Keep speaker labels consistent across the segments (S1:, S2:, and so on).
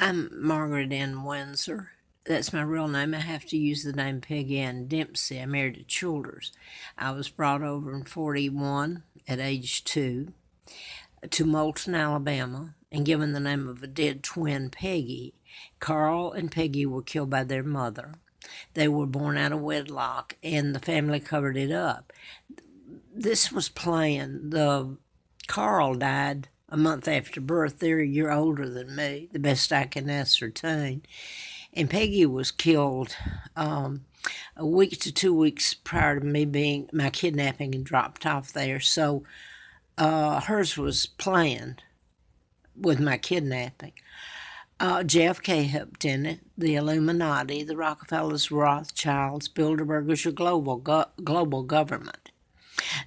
S1: I'm Margaret Ann Windsor. That's my real name. I have to use the name Peggy Ann Dempsey. I'm married to Childers. I was brought over in 41 at age 2 to Moulton, Alabama, and given the name of a dead twin, Peggy. Carl and Peggy were killed by their mother. They were born out of wedlock, and the family covered it up. This was planned. The Carl died a month after birth. They're a year older than me, the best I can ascertain. And Peggy was killed a week to 2 weeks prior to me being my kidnapping and dropped off there. So hers was planned with my kidnapping. JFK helped in it. The Illuminati, the Rockefellers, Rothschilds, Bilderbergers, your global government.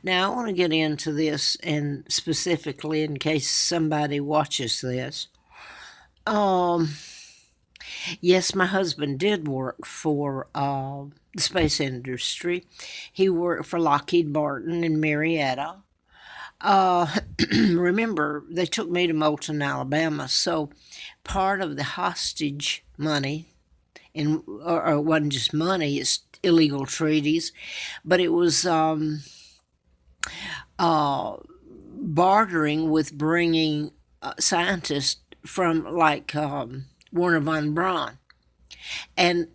S1: Now, I want to get into this, and specifically in case somebody watches this. Yes, my husband did work for the space industry. He worked for Lockheed Martin in Marietta. Remember, they took me to Moulton, Alabama, so part of the hostage money, or it wasn't just money, it's illegal treaties, but it was bartering with bringing scientists from like Werner von Braun. And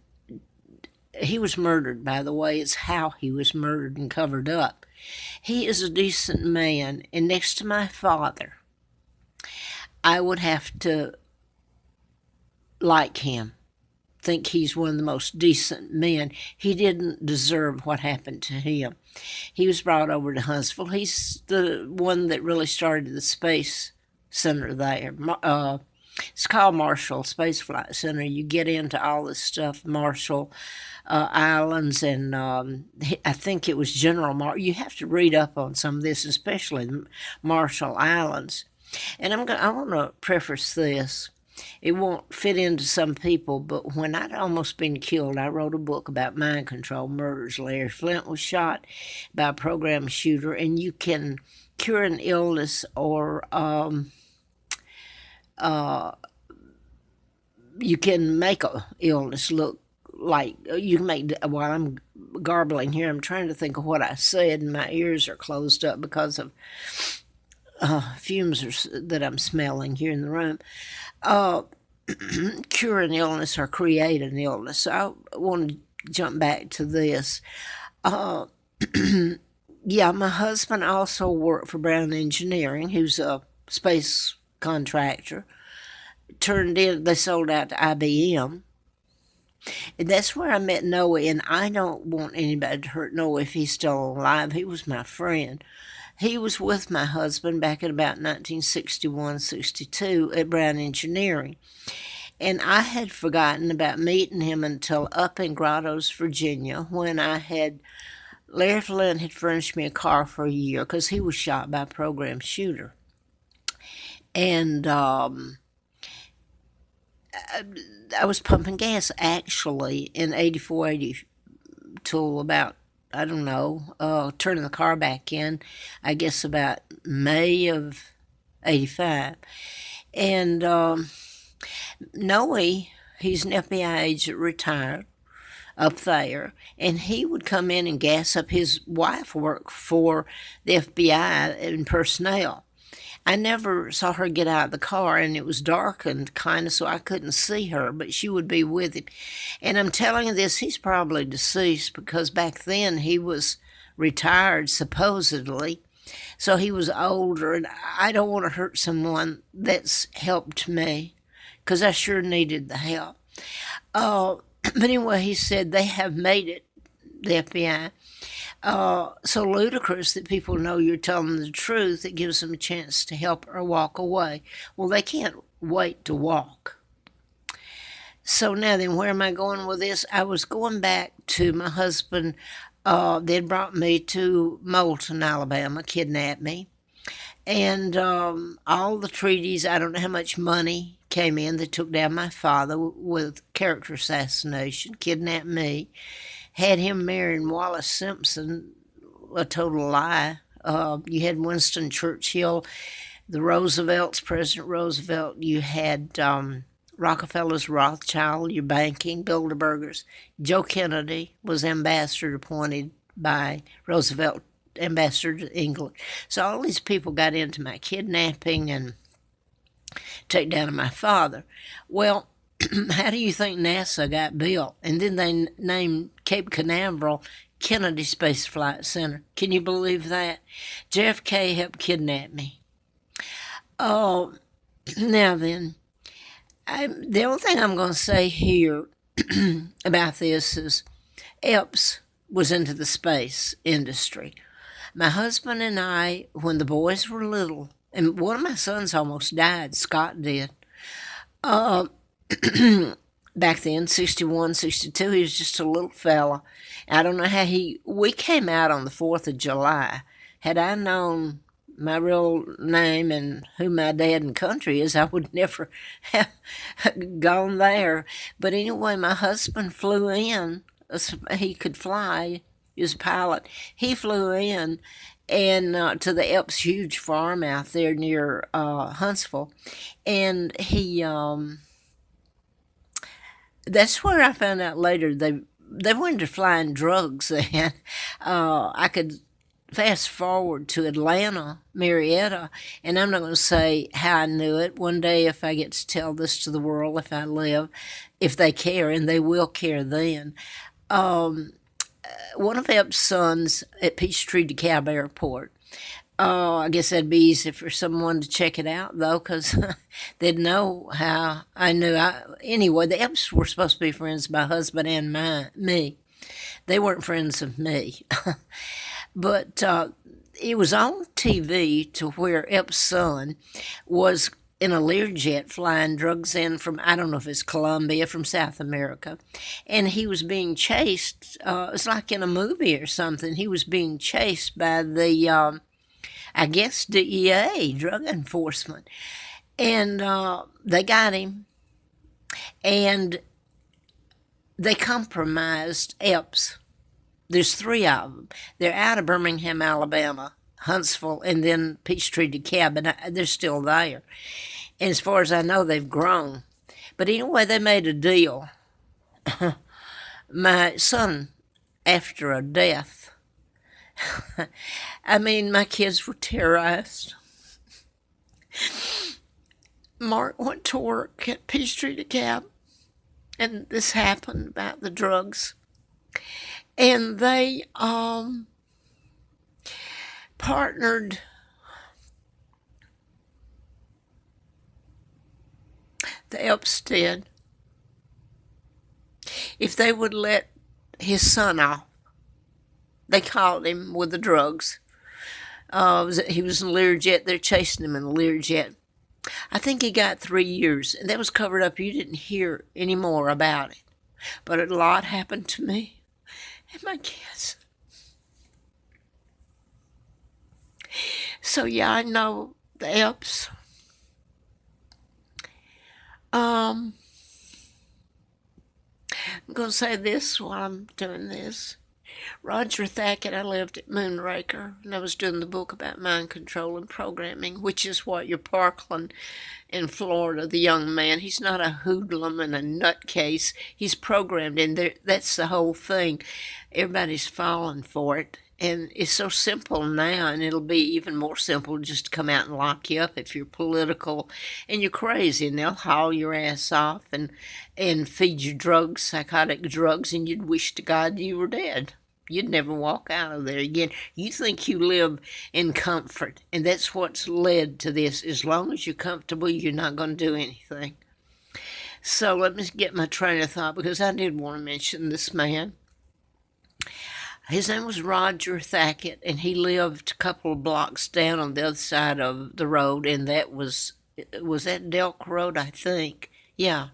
S1: he was murdered, by the way. It's how he was murdered and covered up. He is a decent man, and next to my father, I would have to like him, think he's one of the most decent men. He didn't deserve what happened to him. He was brought over to Huntsville. He's the one that really started the space center there. It's called Marshall Space Flight Center. You get into all this stuff, Marshall Islands, and I think it was General You have to read up on some of this, especially the Marshall Islands. And I want to preface this. It won't fit into some people, but when I'd almost been killed, I wrote a book about mind control murders. Larry Flint was shot by a program shooter, and you can cure an illness or you can make a illness look like you can make. While I'm garbling here, I'm trying to think of what I said, and my ears are closed up because of fumes that I'm smelling here in the room. Cure an illness or create an illness. So I want to jump back to this. Yeah, my husband also worked for Brown Engineering, who's a space contractor. They sold out to IBM. And that's where I met Noah, and I don't want anybody to hurt Noah if he's still alive. He was my friend. He was with my husband back in about 1961-62 at Brown Engineering. And I had forgotten about meeting him until up in Grottoes, Virginia, when Larry Flynn had furnished me a car for a year because he was shot by a program shooter. And I was pumping gas, actually, in 84, 80 till about, I don't know, turning the car back in, I guess about May of 85. And Noe, he's an FBI agent, retired, up there, and he would come in and gas up. His wife worked for the FBI and personnel. I never saw her get out of the car, and it was darkened kind of, so I couldn't see her, but she would be with him. And I'm telling you this, he's probably deceased because back then he was retired, supposedly, so he was older, and I don't want to hurt someone that's helped me because I sure needed the help. But anyway, he said they have made it, the FBI. So ludicrous that people know you're telling the truth. It gives them a chance to help or walk away. Well, they can't wait to walk. So now then, where am I going with this? I was going back to my husband. They had brought me to Moulton, Alabama, kidnapped me. And all the treaties, I don't know how much money came in. They took down my father with character assassination, kidnapped me, had him marrying Wallace Simpson, a total lie. You had Winston Churchill, the Roosevelts, President Roosevelt. You had Rockefeller's Rothschild, your banking, Bilderbergers. Joe Kennedy was ambassador appointed by Roosevelt, ambassador to England. So all these people got into my kidnapping and take down of my father. Well, how do you think NASA got built? And then they named Cape Canaveral Kennedy Space Flight Center. Can you believe that? JFK helped kidnap me. Oh, now then, the only thing I'm going to say here about this is Epps was into the space industry. My husband and I, when the boys were little, and one of my sons almost died, Scott did. Back then, 61, 62, he was just a little fella. I don't know how we came out on the 4th of July. Had I known my real name and who my dad and country is, I would never have gone there. But anyway, my husband flew in. He could fly. He was a pilot. He flew in and to the Epps huge farm out there near Huntsville. And that's where I found out later they wanted to fly in drugs then. I could fast forward to Atlanta, Marietta, and I'm not going to say how I knew it. One day, if I get to tell this to the world, if I live, if they care, and they will care then. One of Epps' sons at Peachtree DeKalb Airport. I guess that'd be easy for someone to check it out, though, because they'd know how I knew. Anyway, the Epps were supposed to be friends of my husband and me. They weren't friends of me. But it was on TV to where Epps' son was in a Learjet flying drugs in from, I don't know if it's Colombia, from South America. And he was being chased. It's like in a movie or something. He was being chased by the, I guess, DEA, Drug Enforcement. And they got him. And they compromised Epps. There's 3 of them. They're out of Birmingham, Alabama, Huntsville, and then Peachtree DeKalb, and they're still there. And as far as I know, they've grown. But anyway, they made a deal. My son, after a death, I mean, my kids were terrorized. Mark went to work at Peachtree DeKalb, and this happened about the drugs. And they partnered. The Epps did. If they would let his son off, they caught him with the drugs. He was in a Learjet. They're chasing him in a Learjet. I think he got 3 years, and that was covered up. You didn't hear any more about it. But a lot happened to me and my kids. So yeah, I know the Epps. I'm going to say this while I'm doing this. Roger Thackett, I lived at Moonraker, and I was doing the book about mind control and programming, which is what your Parkland in Florida, the young man, he's not a hoodlum and a nutcase. He's programmed, and that's the whole thing. Everybody's falling for it. And it's so simple now, and it'll be even more simple just to come out and lock you up if you're political and you're crazy, and they'll haul your ass off and feed you drugs, psychotic drugs, and you'd wish to God you were dead. You'd never walk out of there again. You think you live in comfort, and that's what's led to this. As long as you're comfortable, you're not going to do anything. So let me get my train of thought, because I did want to mention this man. His name was Roger Thackett, and he lived a couple of blocks down on the other side of the road, and that was that Delk Road, I think. Yeah.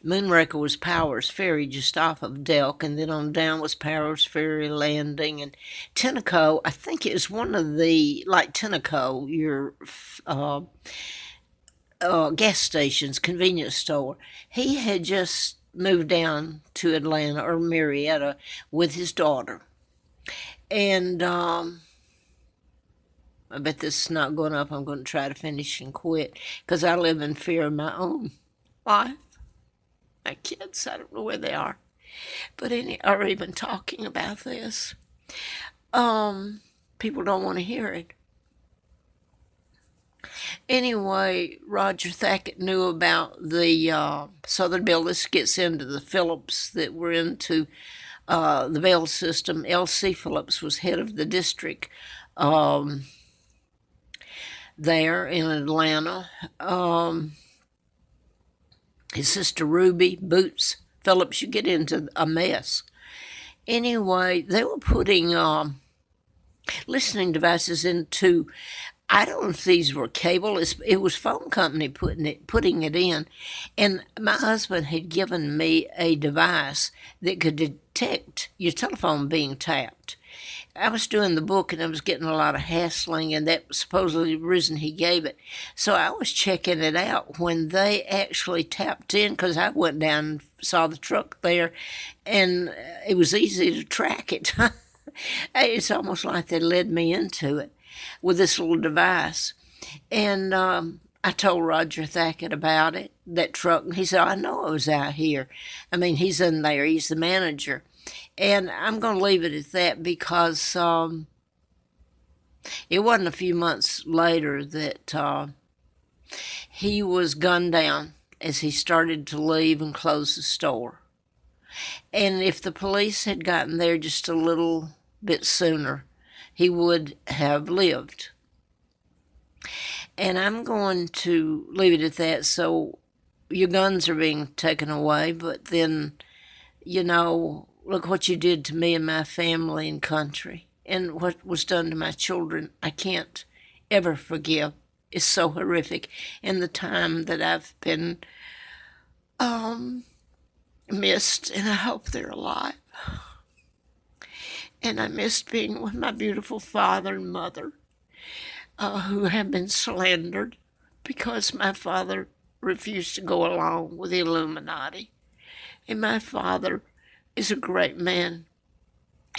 S1: Moonraker was Powers Ferry just off of Delk, and then on down was Powers Ferry Landing. And Tenneco, I think it was one of the, like Tenneco, your gas stations, convenience store. He had just moved down to Atlanta or Marietta with his daughter. And I bet this is not going up. I'm going to try to finish and quit because I live in fear of my own life. My kids, I don't know where they are, but are even talking about this. People don't want to hear it. Anyway, Roger Thackett knew about the Southern Bell. This gets into the Phillips that were into the Bell system. L.C. Phillips was head of the district there in Atlanta. His sister Ruby Boots Phillips, you get into a mess. Anyway, they were putting listening devices into, I don't know if these were cable. It was phone company putting it in, and my husband had given me a device that could detect your telephone being tapped. I was doing the book and I was getting a lot of hassling, and that was supposedly the reason he gave it. So I was checking it out when they actually tapped in, because I went down and saw the truck there, and it was easy to track it. It's almost like they led me into it with this little device. And I told Roger Thackett about it, that truck, and he said, I know it was out here. I mean, he's in there, he's the manager. And I'm going to leave it at that, because it wasn't a few months later that he was gunned down as he started to leave and close the store. And if the police had gotten there just a little bit sooner, he would have lived. And I'm going to leave it at that. So your guns are being taken away, but then, look what you did to me and my family and country, and what was done to my children. I can't ever forgive. It's so horrific. And the time that I've been missed, and I hope they're alive. And I missed being with my beautiful father and mother, who have been slandered because my father refused to go along with the Illuminati. And my father is a great man,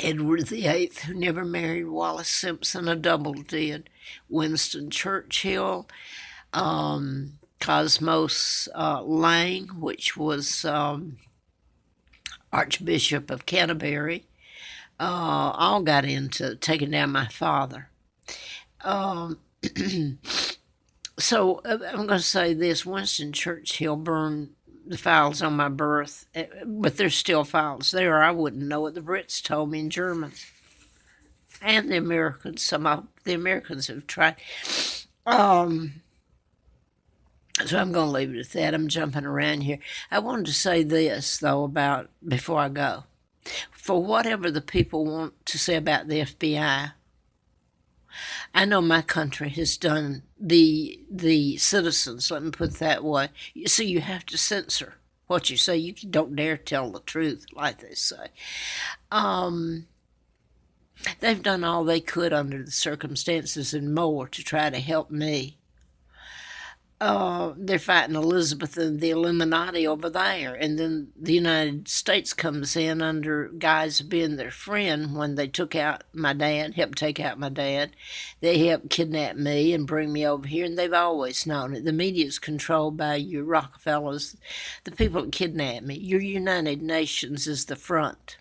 S1: Edward VIII, who never married Wallace Simpson, a double did, Winston Churchill, Cosmos Lang, which was Archbishop of Canterbury, all got into taking down my father. So I'm going to say this. Winston Churchill burned the files on my birth, but there's still files there. I wouldn't know it. The Brits told me in German. And the Americans, some of the Americans have tried. So I'm going to leave it at that. I'm jumping around here. I wanted to say this, though, before I go. For whatever the people want to say about the FBI, I know my country has done the citizens, let me put it that way. You see, you have to censor what you say. You don't dare tell the truth, like they say. They've done all they could under the circumstances and more to try to help me. They're fighting Elizabeth and the Illuminati over there, and then the United States comes in under guise of being their friend when they took out my dad, helped take out my dad. They helped kidnap me and bring me over here, and they've always known it. The media is controlled by your Rockefellers, the people that kidnapped me. Your United Nations is the front.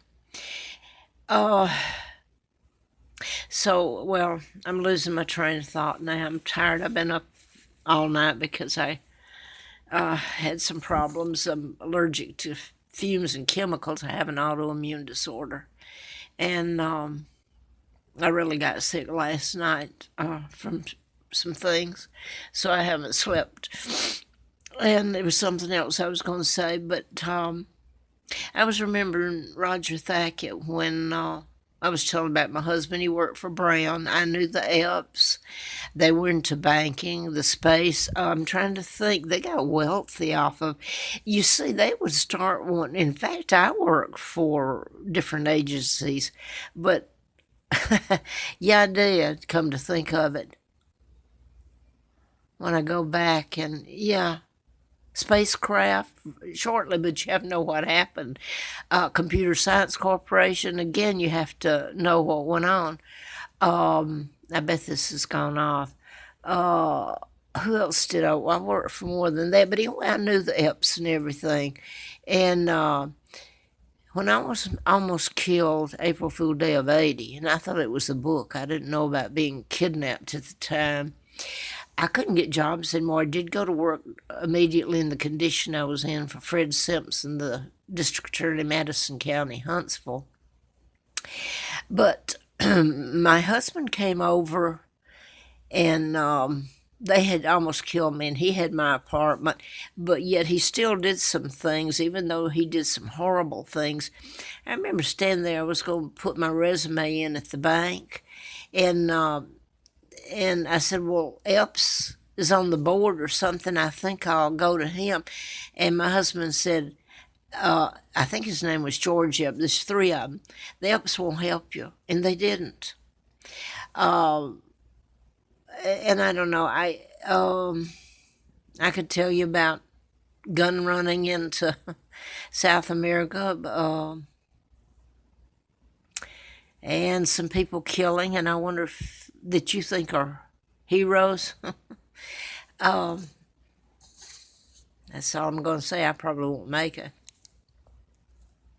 S1: Well, I'm losing my train of thought now. I'm tired. I've been up all night because I had some problems. I'm allergic to fumes and chemicals. I have an autoimmune disorder. And I really got sick last night from some things, so I haven't slept. And there was something else I was going to say, but I was remembering Roger Thackett when I was telling about my husband. He worked for Brown. I knew the Epps. They were into banking, the space. I'm trying to think. They got wealthy off of. You see, they would start wanting. In fact, I worked for different agencies, but yeah, I did. Come to think of it, when I go back, and yeah. Spacecraft shortly, but you have to know what happened. Computer Science Corporation, again, you have to know what went on. I bet this has gone off. who else did I? Well, I worked for more than that, but anyway, I knew the Epps and everything. And when I was almost killed, April Fool Day of '80, and I thought it was a book. I didn't know about being kidnapped at the time. I couldn't get jobs anymore. I did go to work immediately in the condition I was in for Fred Simpson, the district attorney, Madison County, Huntsville. But my husband came over, and they had almost killed me, and he had my apartment, but yet he still did some things, even though he did some horrible things. I remember standing there, I was going to put my resume in at the bank, and I said, well, Epps is on the board or something. I think I'll go to him. And my husband said, I think his name was George Epps. There's three of them. The Epps won't help you. And they didn't. And I don't know. I could tell you about gun running into South America, and some people killing, and I wonder if that you think are heroes. That's all I'm going to say. I probably won't make it.